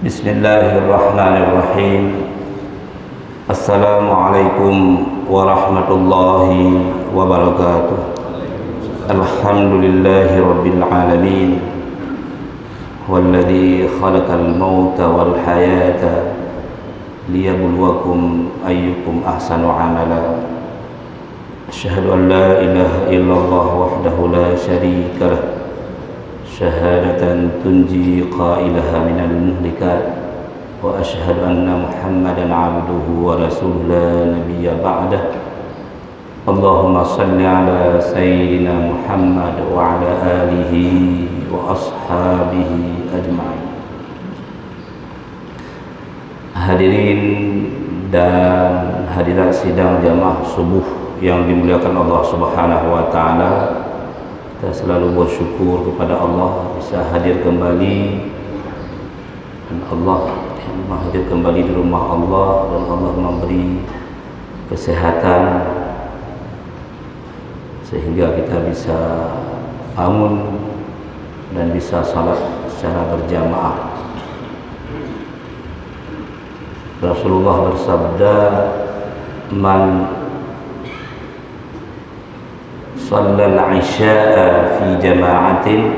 Bismillahirrahmanirrahim. Assalamualaikum warahmatullahi wabarakatuh. Alhamdulillahi rabbil alamin. Walladzi khalaqal mauta wal hayata liyabluwakum ayyukum ahsanu amala. Asyhadu an la ilaha illallah wahdahu la syarika lah, syahadatan tunji qailaha minal muhlikat, wa asyhadu anna Muhammadan abduhu wa rasuluhu la nabiyya ba'dah. Allahumma salli ala sayyidina Muhammad wa ala alihi wa ashabihi ajma'in. Hadirin dan hadirat sidang jamaah subuh yang dimuliakan Allah Subhanahu wa taala, kita selalu bersyukur kepada Allah bisa hadir kembali, dan Allah yang hadir kembali di rumah Allah, dan Allah memberi kesehatan sehingga kita bisa bangun dan bisa salat secara berjamaah. Rasulullah bersabda, man shallal isya'a fi jama'atin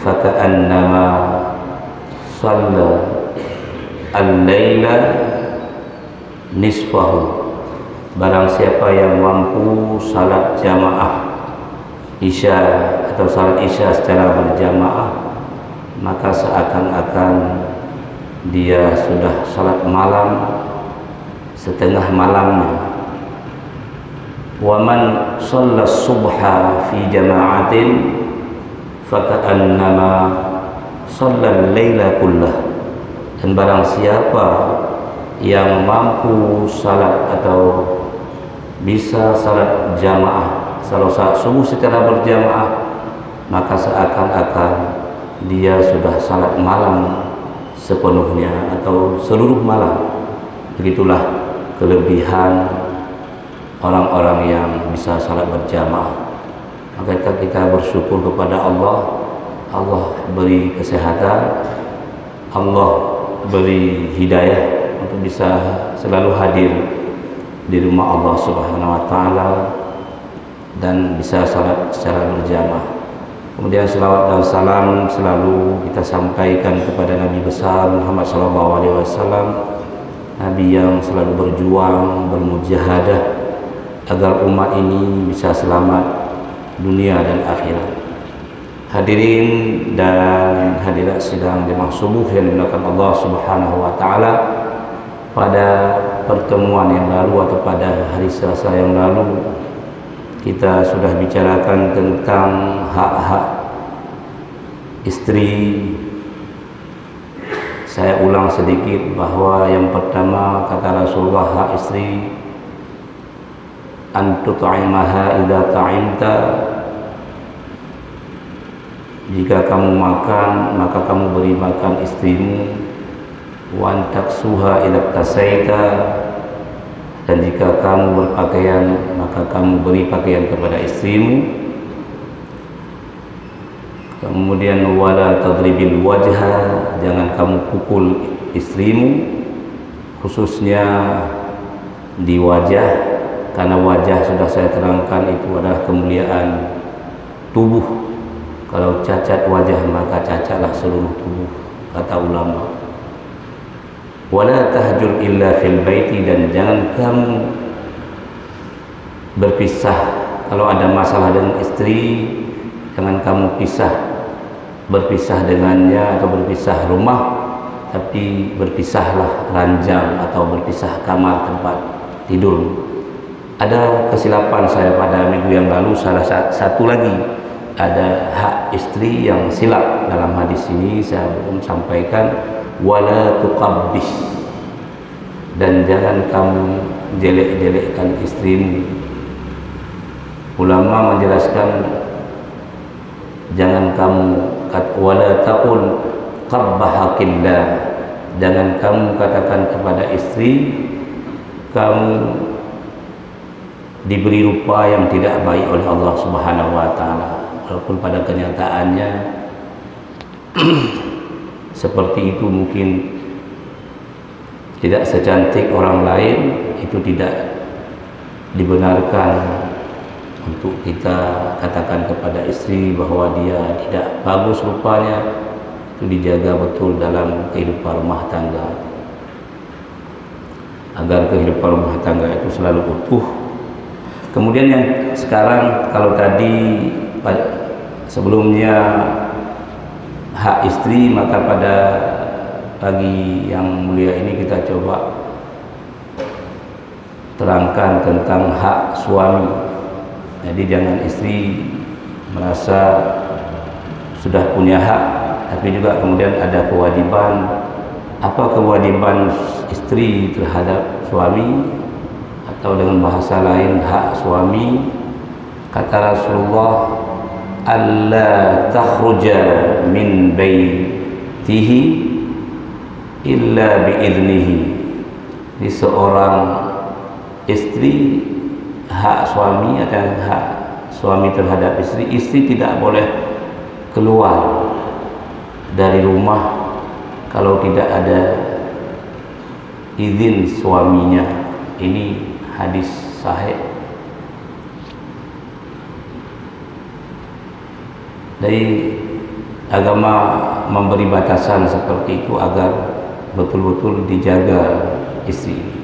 faka'annama shalla al-laila nisfahu. Barang siapa yang mampu salat jamaah isya atau salat isya secara berjamaah, maka seakan-akan dia sudah salat malam setengah malamnya. Wa man shalla subha fi jama'atin faka'annama shalla al-laila kullah. Dan barang siapa yang mampu salat atau bisa salat jamaah, salat subuh secara berjamaah, maka seakan-akan dia sudah salat malam sepenuhnya atau seluruh malam. Begitulah kelebihan orang-orang yang bisa salat berjamaah. Maka kita bersyukur kepada Allah. Allah beri kesehatan, Allah beri hidayah untuk bisa selalu hadir di rumah Allah Subhanahu wa taala dan bisa salat secara berjamaah. Kemudian selawat dan salam selalu kita sampaikan kepada Nabi besar Muhammad SAW, Nabi yang selalu berjuang, bermujahadah agar umat ini bisa selamat dunia dan akhirat. Hadirin dan hadirat sidang jemaah subuh yang dimuliakan Allah Subhanahu wa taala, pada pertemuan yang lalu atau pada hari Selasa yang lalu kita sudah bicarakan tentang hak-hak istri. Saya ulang sedikit bahwa yang pertama kata Rasulullah, hak istri an tut'imaha idza ta'imta, jika kamu makan maka kamu beri makan istrimu, wa an taksuha idza tasaita, dan jika kamu berpakaian maka kamu beri pakaian kepada istrimu. Kemudian wala tadribil wajha, jangan kamu pukul istrimu, khususnya di wajah, karena wajah sudah saya terangkan itu adalah kemuliaan tubuh. Kalau cacat wajah maka cacatlah seluruh tubuh, kata ulama. Wala tahjur illa fil baiti, dan jangan kamu berpisah kalau ada masalah dengan istri, jangan kamu berpisah dengannya atau berpisah rumah, tapi berpisahlah ranjang atau berpisah kamar tempat tidur. Ada kesilapan saya pada minggu yang lalu, salah satu lagi ada hak istri yang silap dalam hadis ini saya belum sampaikan. Wala tuqabbih, dan jangan kamu jelek-jelekkan istrimu. Ulama menjelaskan jangan kamu wala taqul qabbahakillah, jangan kamu katakan kepada istri kamu diberi rupa yang tidak baik oleh Allah Subhanahu wa taala, walaupun pada kenyataannya seperti itu mungkin tidak secantik orang lain, itu tidak dibenarkan untuk kita katakan kepada istri bahwa dia tidak bagus rupanya. Itu dijaga betul dalam kehidupan rumah tangga, agar kehidupan rumah tangga itu selalu utuh. Kemudian yang sekarang, kalau tadi sebelumnya hak istri, maka pada pagi yang mulia ini kita coba terangkan tentang hak suami. Jadi jangan istri merasa sudah punya hak, tapi juga kemudian ada kewajiban. Apa kewajiban istri terhadap suami, atau dengan bahasa lain hak suami? Kata Rasulullah, alla takhruja min baitihi illa biiznihi. Di seorang istri, hak suami adalah hak suami terhadap istri. Istri tidak boleh keluar dari rumah kalau tidak ada izin suaminya. Ini hadis sahih dari agama, memberi batasan seperti itu agar betul-betul dijaga istri ini,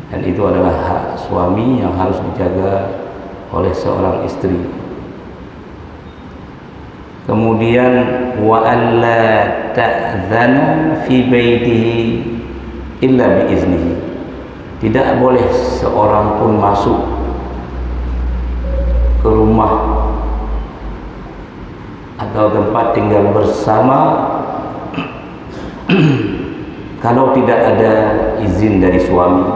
dan itu adalah hak suami yang harus dijaga oleh seorang istri. Kemudian wa alla ta'zana fi baitihi illa biiznihi. Tidak boleh seorang pun masuk ke rumah atau tempat tinggal bersama kalau tidak ada izin dari suami.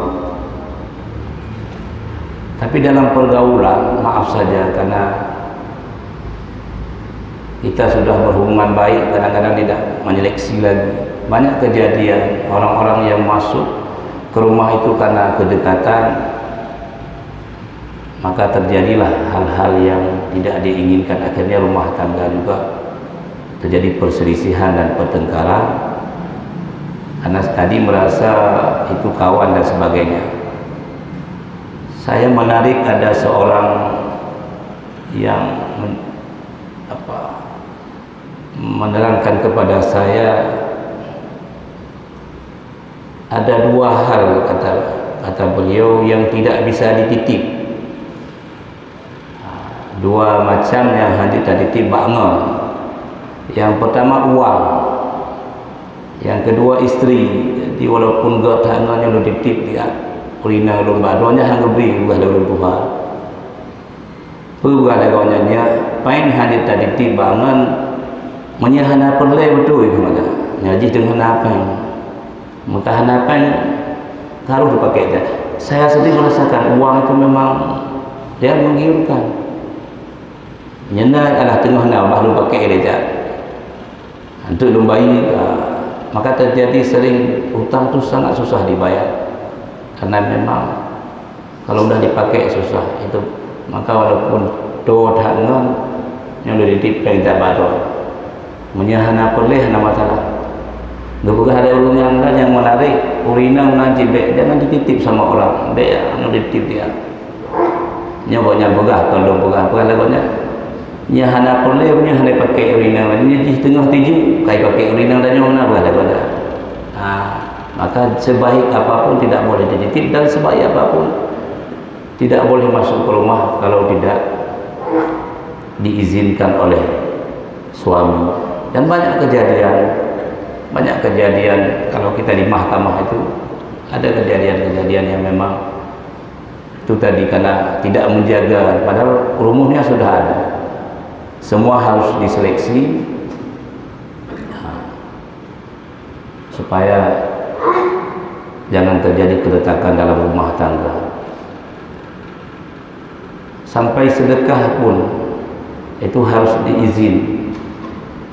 Tapi dalam pergaulan, maaf saja, karena kita sudah berhubungan baik, kadang-kadang tidak menyeleksi lagi. Banyak kejadian orang-orang yang masuk ke rumah itu karena kedekatan, maka terjadilah hal-hal yang tidak diinginkan. Akhirnya rumah tangga juga terjadi perselisihan dan pertengkaran, karena tadi merasa itu kawan dan sebagainya. Saya menarik, ada seorang yang menerangkan kepada saya, ada dua hal, kata beliau, yang tidak bisa dititip. Dua macam yang hanya dititip bangun. Yang pertama uang, yang kedua istri. Jadi walaupun gak tangannya lo dititip dia kulina lomba doanya hang beri buah daun Tuhan. Bukan ada kawannya pain hanya dititip bangun. Menyahana perlai betul itu mana ngaji dengan hanapan, maka hanapan harus dipakai. Saya sendiri merasakan uang itu memang dia menggiurkan. Nyena adalah tengah nak baru pakai dia untuk lumbai, maka terjadi sering utang tu sangat susah dibayar, karena memang kalau sudah dipakai susah itu. Maka walaupun do tangan yang sudah ditipeng tak baru menyahana perleh hana masalah. Gak ada orang yang menarik urina menanti bek, jangan dititip sama orang bek, anu dititip dia nyobanya begah. Kalau begah lagunya nyahana perleh punya hana pakai urina ini di tengah tiju kai pakai urina dan nyona begah lagunya. Maka sebaik apapun tidak boleh dititip, dan sebaik apapun tidak boleh masuk ke rumah kalau tidak diizinkan oleh suami. Dan banyak kejadian kalau kita di mahkamah itu ada kejadian-kejadian yang memang itu tadi karena tidak menjaga, padahal rumusnya sudah ada, semua harus diseleksi supaya jangan terjadi keretakan dalam rumah tangga. Sampai sedekah pun itu harus diizin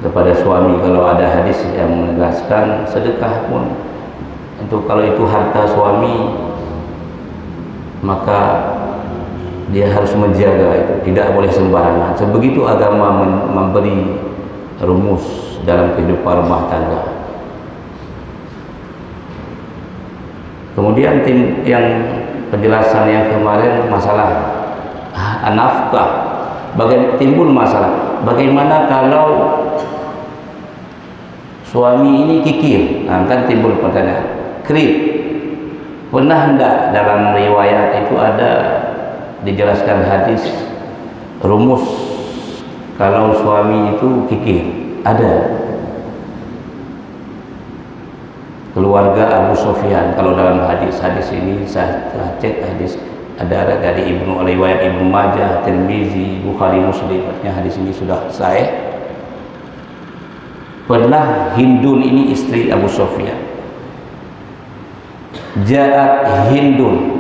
kepada suami. Kalau ada hadis yang menegaskan sedekah pun untuk kalau itu harta suami, maka dia harus menjaga itu, tidak boleh sembarangan. Sebegitu agama memberi rumus dalam kehidupan rumah tangga. Kemudian yang penjelasan yang kemarin masalah nafkah, timbul masalah bagaimana kalau suami ini kikir. Kan timbul pertanyaan, krip, pernah hendak dalam riwayat itu ada dijelaskan hadis rumus kalau suami itu kikir? Ada. Keluarga Abu Sufyan, kalau dalam hadis ini saya cek hadis ada dari riwayat Ibnu Majah, Tirmizi, Bukhari, Muslim, artinya hadis ini sudah sahih. Pernah Hindun ini istri Abu Sufyan, ja'at Hindun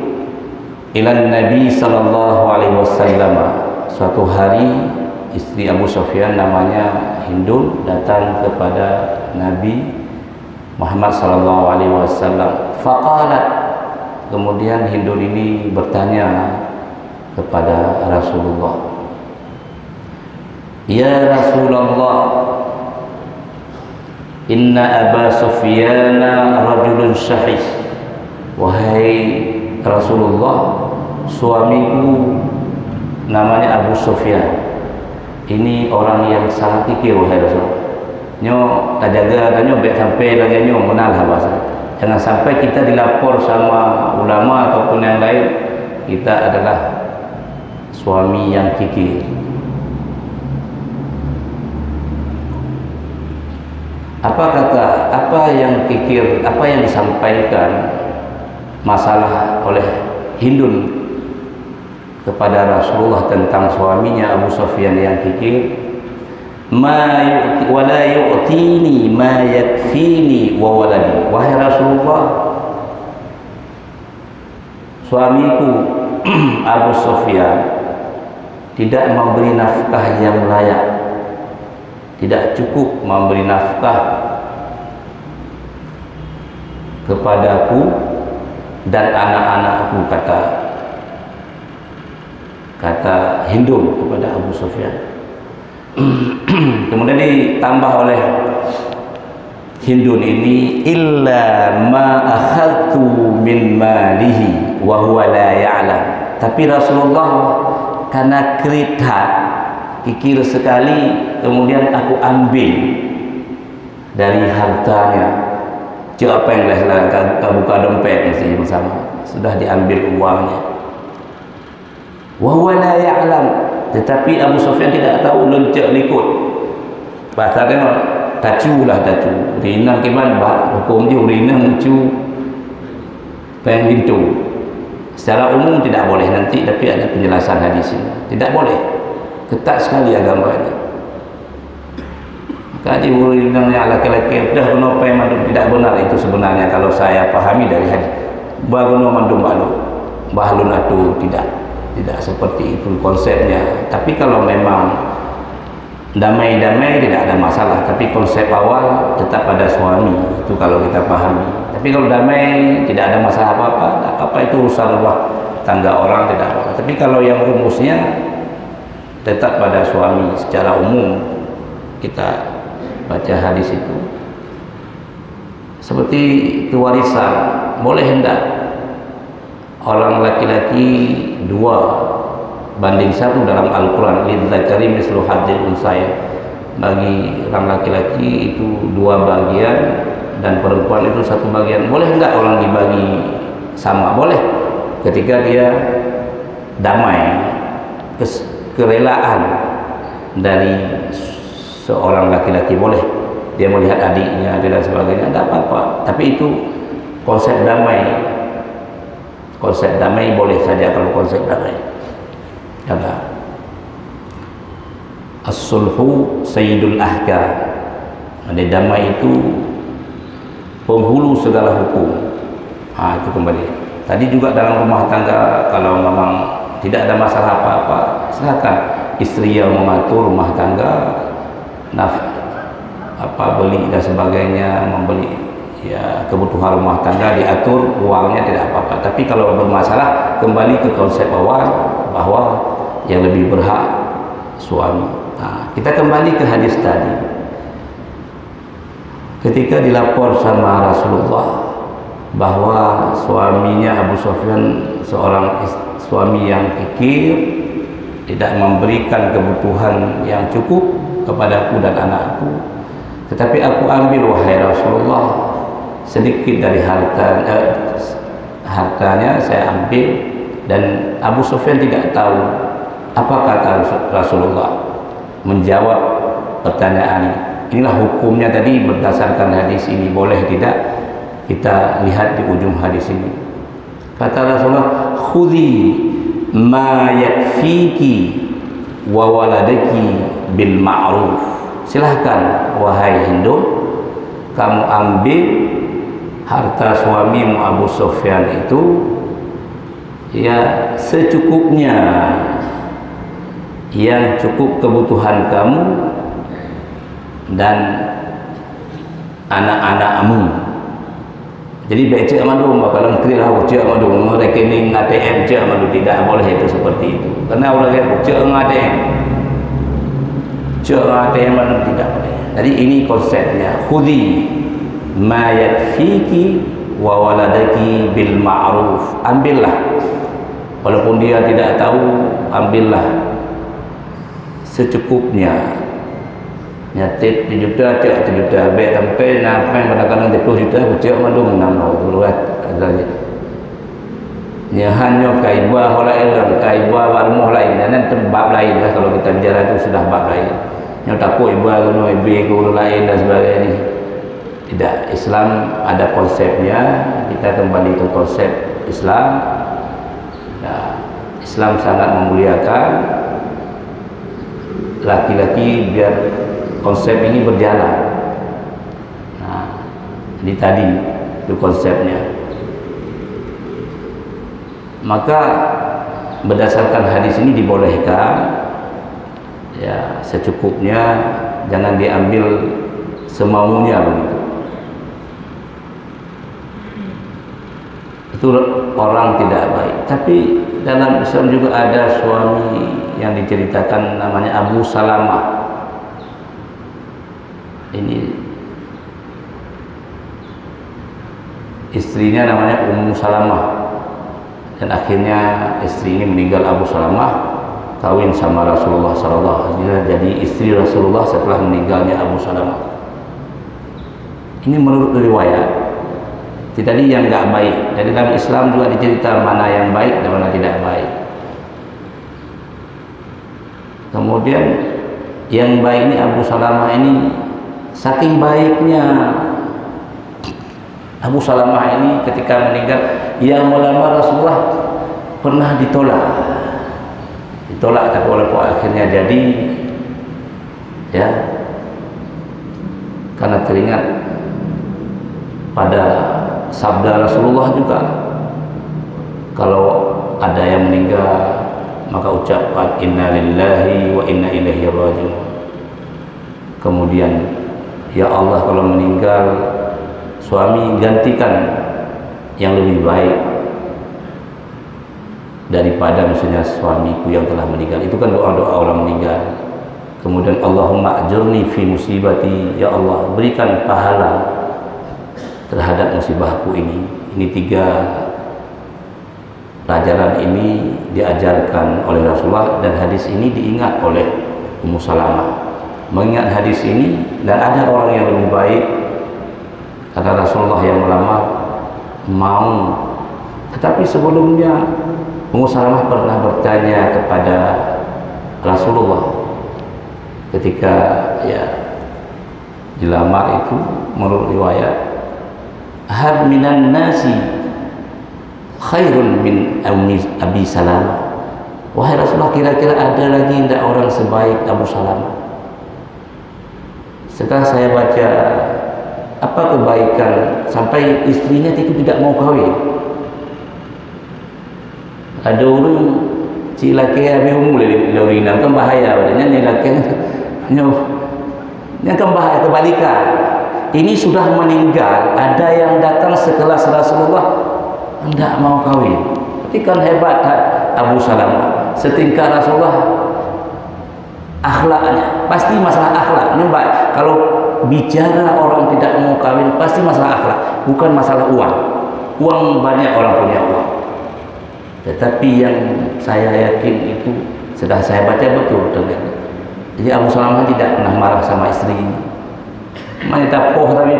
ilan Nabi sallallahu alaihi wasallam. Suatu hari istri Abu Sufyan namanya Hindun datang kepada Nabi Muhammad sallallahu alaihi wasallam. Faqalat, kemudian Hindun ini bertanya kepada Rasulullah, "Ya Rasulullah, inna Aba Sufyan rajulun syahih." Wahai Rasulullah, suamiku namanya Abu Sufyan. Ini orang yang sangat kikir, wahai Rasulullah. Nyo tak jaga tanya baik sampai lagi nyo menal bahasa. Jangan sampai kita dilapor sama ulama ataupun yang lain kita adalah suami yang kikir. Apa yang kikir, apa yang disampaikan masalah oleh Hindun kepada Rasulullah tentang suaminya Abu Sufyan yang kikir? Wala yu'tini ma yakfini wa waladi. Wahai Rasulullah, suamiku Abu Sufyan tidak memberi nafkah yang layak, tidak cukup memberi nafkah kepadaku dan anak-anakku, kata Hindun kepada Abu Sufyan. Kemudian ditambah oleh Hindun ini, illa ma akhadtu min malihi wa huwa la ya'lam. Tapi Rasulullah karena kritat, kikir sekali, kemudian aku ambil dari hartanya. Cik apa yang lain, kau buka dompet mesti bersama, sudah diambil uangnya. Wa huwa la ya'lam, tetapi Abu Sufyan tidak tahu, loncak likut. Bahasa dia tacu. Rinang kiman hukum je rinang cu peng pintu. Secara umum tidak boleh nanti, tapi ada penjelasan hadis ini. Tidak boleh. Ketat sekali agama ini. Kaji rinang yang laki-laki dah guna peng mandum, tidak benar itu sebenarnya kalau saya pahami dari hadis. Baguna mandum bahlun atu tidak seperti itu konsepnya. Tapi kalau memang damai-damai tidak ada masalah, tapi konsep awal tetap pada suami, itu kalau kita pahami. Tapi kalau damai tidak ada masalah apa-apa, itu urusan rumah tangga orang, tidak apa-apa. Tapi kalau yang rumusnya tetap pada suami secara umum, kita baca hadis itu. Seperti kewarisan, boleh hendak orang laki-laki 2:1 dalam Al-Quran, lidzakari mislu hadzil unsayain. Bagi orang laki-laki itu 2 bagian dan perempuan itu 1 bagian. Boleh enggak orang dibagi sama? Boleh, ketika dia damai, kerelaan dari seorang laki-laki, boleh dia melihat adiknya dan sebagainya, tidak apa-apa. Tapi itu konsep damai. Konsep damai boleh saja kalau konsep damai. Kata as-sulhu sayyidul ahkam. Damai itu penghulu segala hukum. Itu kembali. Tadi juga dalam rumah tangga, kalau memang tidak ada masalah apa-apa, silakan istri yang mengatur rumah tangga, beli dan sebagainya, membeli kebutuhan rumah tangga diatur, uangnya tidak apa-apa. Tapi kalau bermasalah, kembali ke konsep awal bahwa yang lebih berhak suami. Kita kembali ke hadis tadi. Ketika dilapor sama Rasulullah, bahwa suaminya Abu Sufyan seorang suami yang kikir, tidak memberikan kebutuhan yang cukup kepadaku dan anakku. Tetapi aku ambil, wahai Rasulullah, sedikit dari hartanya saya ambil. Dan Abu Sufyan tidak tahu apa kata Rasulullah menjawab pertanyaan ini. Inilah hukumnya tadi berdasarkan hadis ini, boleh tidak kita lihat di ujung hadis ini. Kata Rasulullah, khudhi ma yakfiki wa waladaki bil ma'ruf. Silahkan wahai Hindu, kamu ambil harta suamimu Abu Sufyan itu ya secukupnya, yang cukup kebutuhan kamu dan anak-anakmu. Jadi baik cik madu, kalau kira lah cik madu, rekening ATM cik madu, tidak boleh itu seperti itu. Karena orang lihat cik ATM, cik ATM madu tidak boleh. Jadi ini konsepnya, khudhi ma yakfiki wa waladaki bil ma'ruf. Ambillah, walaupun dia tidak tahu, ambillah secukupnya. Nyatit 7 juta, cek 7 juta, baik sampai nampai kadang-kadang 10 juta, cek madu menambah berulat adanya. Nyahannya kaibah lain dan kaibah warmuh lain, dan bab lain lah kalau kita bicara itu sudah bab lain. Yang takut ibah guna ibe guru lain dan sebagainya. Tidak, Islam ada konsepnya. Kita kembali ke konsep Islam. Nah, Islam sangat memuliakan laki-laki biar konsep ini berjalan. Nah, ini tadi itu konsepnya. Maka berdasarkan hadis ini dibolehkan ya secukupnya, jangan diambil semaunya begitu. Itu orang tidak baik. Tapi dalam Islam juga ada suami yang diceritakan namanya Abu Salamah. Ini istrinya namanya Ummu Salamah, dan akhirnya istri ini meninggal. Abu Salamah kawin sama Rasulullah SAW, jadi istri Rasulullah setelah meninggalnya Abu Salamah. Ini menurut riwayat. Tadi yang enggak baik. Jadi dalam Islam juga dicerita mana yang baik dan mana tidak baik. Kemudian yang baik ini Abu Salamah ini, saking baiknya Abu Salamah ini ketika meninggal, yang melamar Rasulullah pernah ditolak, tapi walaupun akhirnya jadi, ya, karena teringat pada sabda Rasulullah juga, kalau ada yang meninggal maka ucapkan inna lillahi wa inna ilaihi raji'un. Kemudian, ya Allah, kalau meninggal suami, gantikan yang lebih baik daripada misalnya suamiku yang telah meninggal. Itu kan doa-doa orang meninggal. Kemudian Allahumma ajurni fi musibati, ya Allah berikan pahala terhadap musibahku ini. Ini 3 pelajaran ini diajarkan oleh Rasulullah, dan hadis ini diingat oleh Ummu Salamah. Mengingat hadis ini, dan ada orang yang lebih baik, kata Rasulullah yang melamar mau. Tetapi sebelumnya Ummu Salamah pernah bertanya kepada Rasulullah ketika ya dilamar itu, menurut riwayat, hal minan nasi khairun min Abi Salamah. Wahai Rasulullah, kira-kira ada lagi tidak orang sebaik Abu Salamah? Setelah saya baca apa kebaikan sampai istrinya itu tidak mau kawin. Ada orang cilaki habis umur lorina kan bahaya, padanya ni laki yang kan bahaya kebalikan. Ini sudah meninggal, ada yang datang sekelas Rasulullah tidak mau kawin. Tapi kan hebat Abu Salamah, setingkat Rasulullah. Akhlaknya pasti masalah akhlak. Ini baik. Kalau bicara orang tidak mau kawin pasti masalah akhlak, bukan masalah uang. uang banyak orang punya uang. Tetapi yang saya yakin itu sudah saya baca betul ternyata. Jadi Abu Salamah tidak pernah marah sama istri. Mana tapoh tapi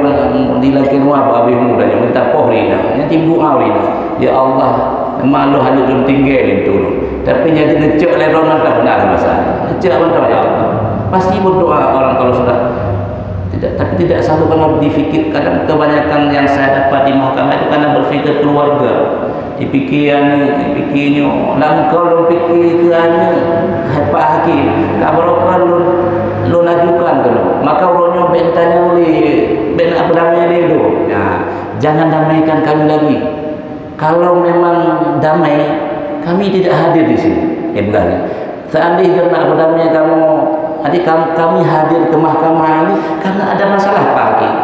dilakin wa abi muda yang tapoh rina. Nya timbu rina. Ya Allah, malu hanya belum tinggal itu. Tapi jadi necek leron tak benar masalah. Necek betul ya Allah. Pasti berdoa orang kalau sudah tidak, tapi tidak selalu karena difikir. Kadang kebanyakan yang saya dapat di mahkamah itu karena berfikir keluarga. Dipikirnya langkau lu pikir ke anu Pak Hakim kabarokah lu najukan tu maka orangnya bentanya oleh ben apa namanya dia tu. Nah, jangan damaikan kami lagi. Kalau memang damai, kami tidak hadir di sini. Bukan. Seandainya nak berdamai kamu, jadi kami hadir ke mahkamah ini karena ada masalah Pak Hakim.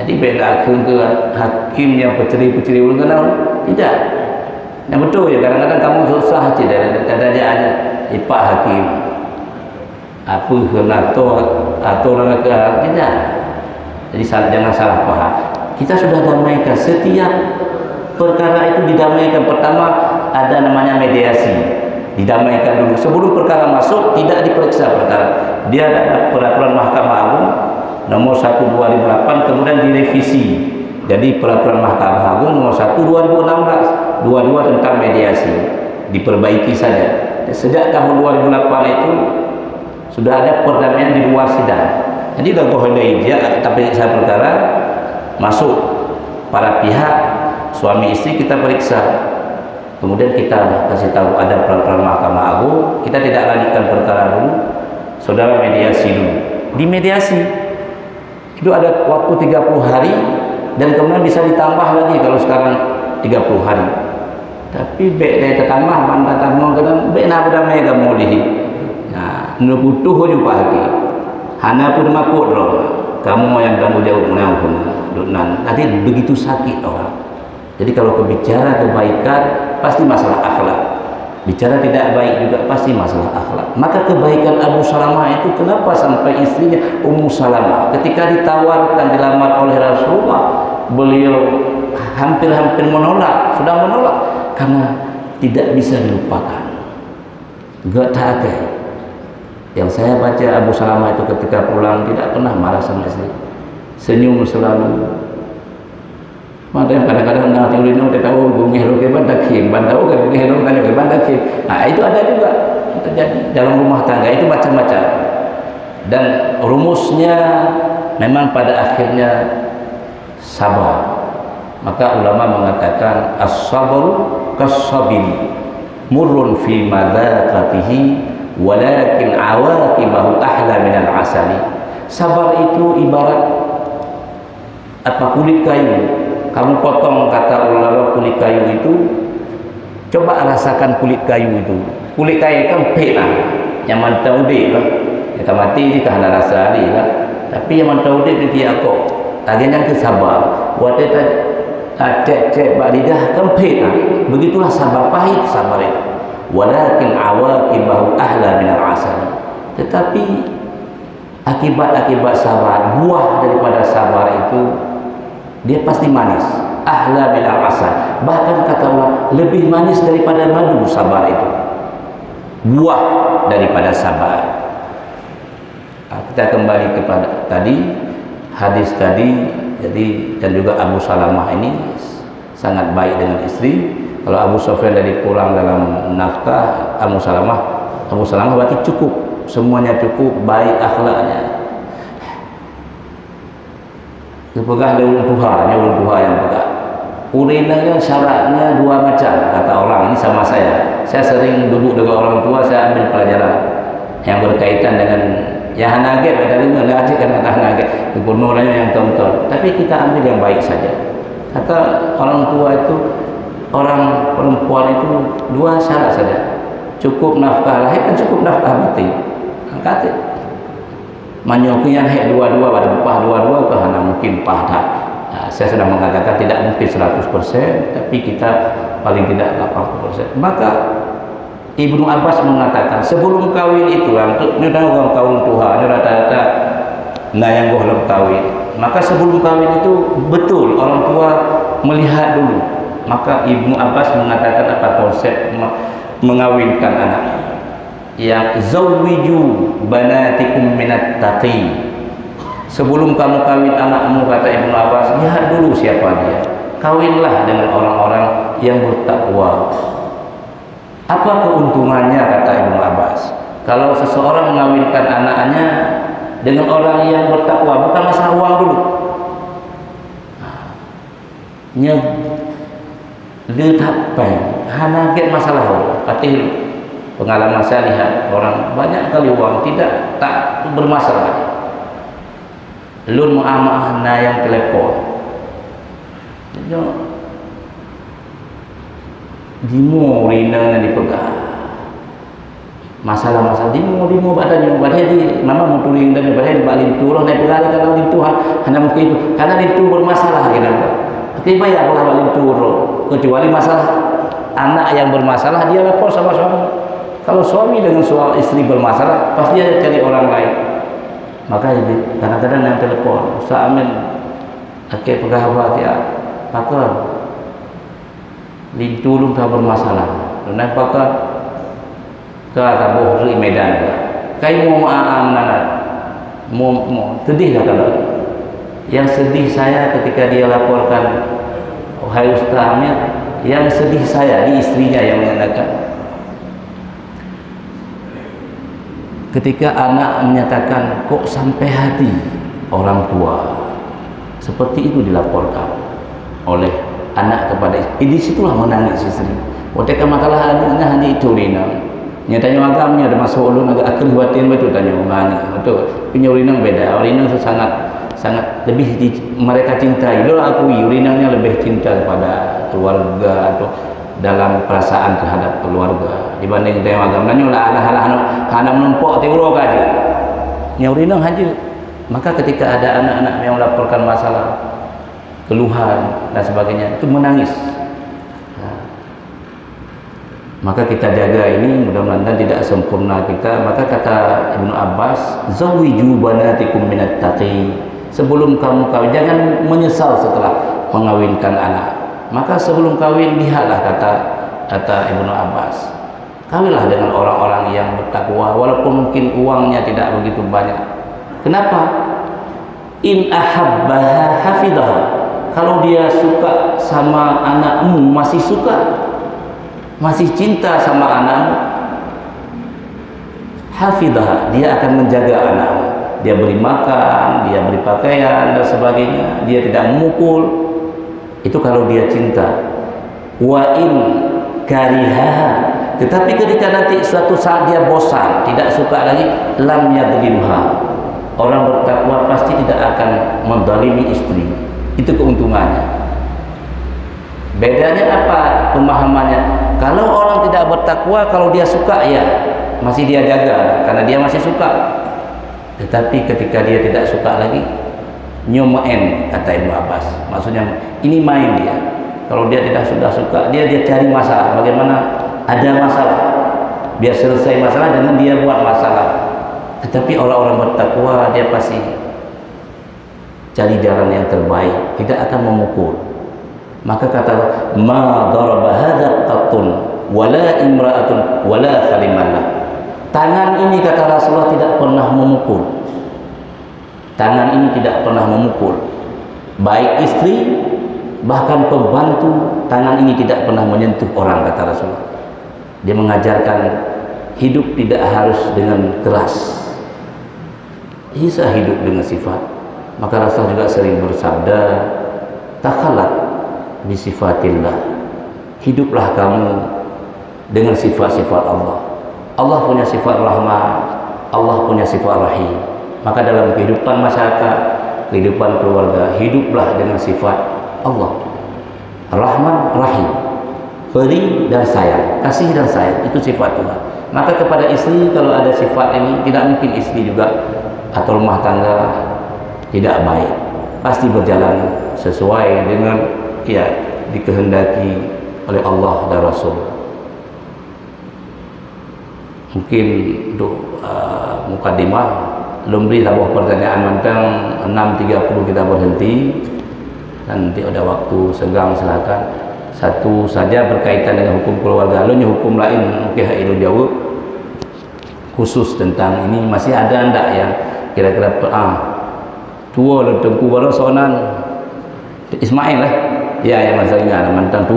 Jadi beda ke hakim yang peceri-peceri ulun tidak. Yang betul ya, kadang-kadang kamu susah saja dari aja Pak Hakim apa kena atau neraka tidak. Jadi jangan salah paham. Kita sudah damaikan, setiap perkara itu didamaikan. Pertama ada namanya mediasi, didamaikan dulu sebelum perkara masuk, tidak diperiksa perkara. Dia ada peraturan Mahkamah Agung nomor 1 2008 kemudian direvisi. Jadi peraturan Mahkamah Agung nomor 1 2016 dua-dua tentang mediasi diperbaiki saja. Sejak tahun 2008 itu sudah ada perdamaian di luar sidang. Jadi dah Hudaybiyah tapi saya perkara masuk para pihak suami istri kita periksa. Kemudian kita kasih tahu ada peraturan Mahkamah Agung, kita tidak lanjutkan perkara dulu. Saudara mediasi dulu. Di mediasi itu ada waktu 30 hari dan kemudian bisa ditambah lagi kalau sekarang 30 hari. Tapi dari tetambah bantah tambah kadang bena berdamai kamu di. Nah, nubutuh juga lagi. Hana pun makut dong. Kamu yang tanggung jawab menanggung. Nanti begitu sakit orang. Jadi kalau kebicara kebaikan pasti masalah akhlak. Bicara tidak baik juga pasti masalah akhlak. Maka kebaikan Abu Salamah itu kenapa sampai istrinya Ummu Salamah ketika ditawarkan dilamar oleh Rasulullah, beliau hampir-hampir menolak, sudah menolak karena tidak bisa dilupakan. Enggak tahu. Yang saya baca Abu Salamah itu ketika pulang tidak pernah marah sama istri. Senyum selalu. Maka kadang-kadang nak urino dia tahu bunyi lo ke bandakim, bandau ke bunyi lo kan ke bandakim. Nah, itu ada juga terjadi dalam rumah tangga itu macam-macam. Dan rumusnya memang pada akhirnya sabar. Maka ulama mengatakan as-sabru kas-sabili murrun fi madzaqatihi walakin awaqibahu ahla minal asali. Sabar itu ibarat apa kulit kayu. Kamu potong, kata ulama, kulit kayu itu, coba rasakan kulit kayu itu. Kulit kayu kan pena, yang mantau deh lah. Kita mati ni kahana rasa dia lah. Tapi yang mantau deh dia aku. Akhirnya kesabar. Waktu cek baridah kan pena. Begitulah sabar, pahit sabar itu. Walakin awaqibahu ahla minal asali. Tetapi akibat-akibat sabar, buah daripada sabar itu dia pasti manis. Ahla bil asal. Bahkan kata Allah lebih manis daripada madu sabar itu. Buah daripada sabar. Kita kembali kepada tadi hadis tadi. Jadi dan juga Abu Salamah ini sangat baik dengan istri. Kalau Abu Sufyan dari pulang dalam nafkah, Abu Salamah berarti cukup, semuanya cukup, baik akhlaknya. Pegang ada ulun tuha yang pegang. Urinanya syaratnya dua macam, kata orang ini sama saya. Saya sering duduk dengan orang tua, saya ambil pelajaran yang berkaitan dengan yang hanaget, ada lima lagi kan kata hanaget, gubernurnya yang tonton. Tapi kita ambil yang baik saja. Kata orang tua itu, orang perempuan itu dua syarat saja. Cukup nafkah lahir dan cukup nafkah batin. Kata manyokian hek dua-dua pada upah dua-dua ke hana mungkin pada. Nah, saya sudah mengatakan tidak mungkin 100%, tapi kita paling tidak 80%. Maka Ibnu Abbas mengatakan sebelum kawin itu ini orang kawin Tuhan, ini rata-rata nah yang gohlem kawin. Maka sebelum kawin itu betul orang tua melihat dulu. Maka Ibnu Abbas mengatakan apa konsep mengawinkan anak, yang zawwiju banatikum minat taqi. Sebelum kamu kawin anakmu, kata Ibnu Abbas, lihat dulu siapa dia, kawinlah dengan orang-orang yang bertakwa. Apa keuntungannya, kata Ibnu Abbas, kalau seseorang mengawinkan anaknya dengan orang yang bertakwa? Bukan masalah uang dulu, letapai hana get masalah katih. Pengalaman saya lihat orang banyak kali uang tak bermasalah. Lun muamalah na yang telepon dimo rina yang dipegang masalah-masalah dimo badannya di mama mau turing dan badan balik turun naik pegang kalau di Tuhan hanya mungkin itu karena itu bermasalah kenapa tiba ya balik turun, kecuali masalah anak yang bermasalah dia lapor sama suami. Kalau suami dengan istri bermasalah pasti dia cari orang lain. Maka jadi kadang-kadang yang telepon Ustaz Amin akeh pegawai ya pakar lintulung tak bermasalah dan pakar ke Tabuh di Medan kai mau maam nana mau sedih lah kalau yang sedih saya ketika dia laporkan wahai Ustaz Amin, yang sedih saya di istrinya yang mengatakan ketika anak menyatakan kok sampai hati orang tua seperti itu dilaporkan oleh anak kepada istri. Di situlah menangis istri. Ketika makalah anaknya hanya itu rina. Nyatanya agamanya ada masuk ulun agak akhirwatin betul tanya umani. Betul. Punya urinang beda. Urinang itu sangat lebih mereka cintai. Lalu aku urinangnya lebih cinta kepada keluarga atau dalam perasaan terhadap keluarga dibanding dengan agama nyolah hana menumpuk tiuro aja nyaurinang aja. Maka ketika ada anak-anak yang melaporkan masalah keluhan dan sebagainya itu menangis. Maka kita jaga ini, mudah-mudahan tidak sempurna kita. Maka kata Ibnu Abbas, zawwiju banatikum minat taqi. Sebelum kamu kawin jangan menyesal setelah mengawinkan anak. Maka sebelum kawin lihatlah, kata Ibnu Abbas, kawinlah dengan orang-orang yang bertakwa walaupun mungkin uangnya tidak begitu banyak. Kenapa? In ahabbaha hafidaha. Kalau dia suka sama anakmu, masih suka, masih cinta sama anakmu, hafidaha, dia akan menjaga anakmu. Dia beri makan, dia beri pakaian dan sebagainya, dia tidak memukul. Itu kalau dia cinta. Wa in karihaha, tetapi ketika nanti suatu saat dia bosan, tidak suka lagi, lam yadlimha. Orang bertakwa pasti tidak akan menzalimi istri. Itu keuntungannya. Bedanya apa pemahamannya? Kalau orang tidak bertakwa, kalau dia suka ya masih dia jaga karena dia masih suka. Tetapi ketika dia tidak suka lagi, nyomain, kata Ibnu Abbas, maksudnya ini main dia. Kalau dia tidak sudah suka, dia cari masalah. Bagaimana ada masalah, biar selesai masalah dengan dia buat masalah. Tetapi orang-orang bertakwa dia pasti cari jalan yang terbaik, tidak akan memukul. Maka kata ma daraba hadza qattun wala imra'atun wala khalimallah. Tangan ini, kata Rasulullah, tidak pernah memukul. Tangan ini tidak pernah memukul. Baik istri, bahkan pembantu, tangan ini tidak pernah menyentuh orang, kata Rasulullah. Dia mengajarkan hidup tidak harus dengan keras, bisa hidup dengan sifat. Maka Rasul juga sering bersabda, takhalaq bi sifatillah, hiduplah kamu dengan sifat-sifat Allah. Allah punya sifat rahmat, Allah punya sifat rahim. Maka dalam kehidupan masyarakat, kehidupan keluarga, hiduplah dengan sifat Allah, rahman, rahim, beri dan sayang, kasih dan sayang, itu sifat Tuhan. Maka kepada istri, kalau ada sifat ini, tidak mungkin istri juga atau rumah tangga tidak baik. Pasti berjalan sesuai dengan ya dikehendaki oleh Allah dan Rasul. Mungkin untuk mukadimah belum beri tabuh pertanyaan, mantang 6.30 kita berhenti. nanti ada waktu senggang silakan. Satu saja berkaitan dengan hukum keluarga, lalu hukum lain mungkin Ilmu jauh khusus tentang ini masih ada ndak yang kira-kira tua le tengku baru sonan Ismail lah ya yang masa ingat mantan tua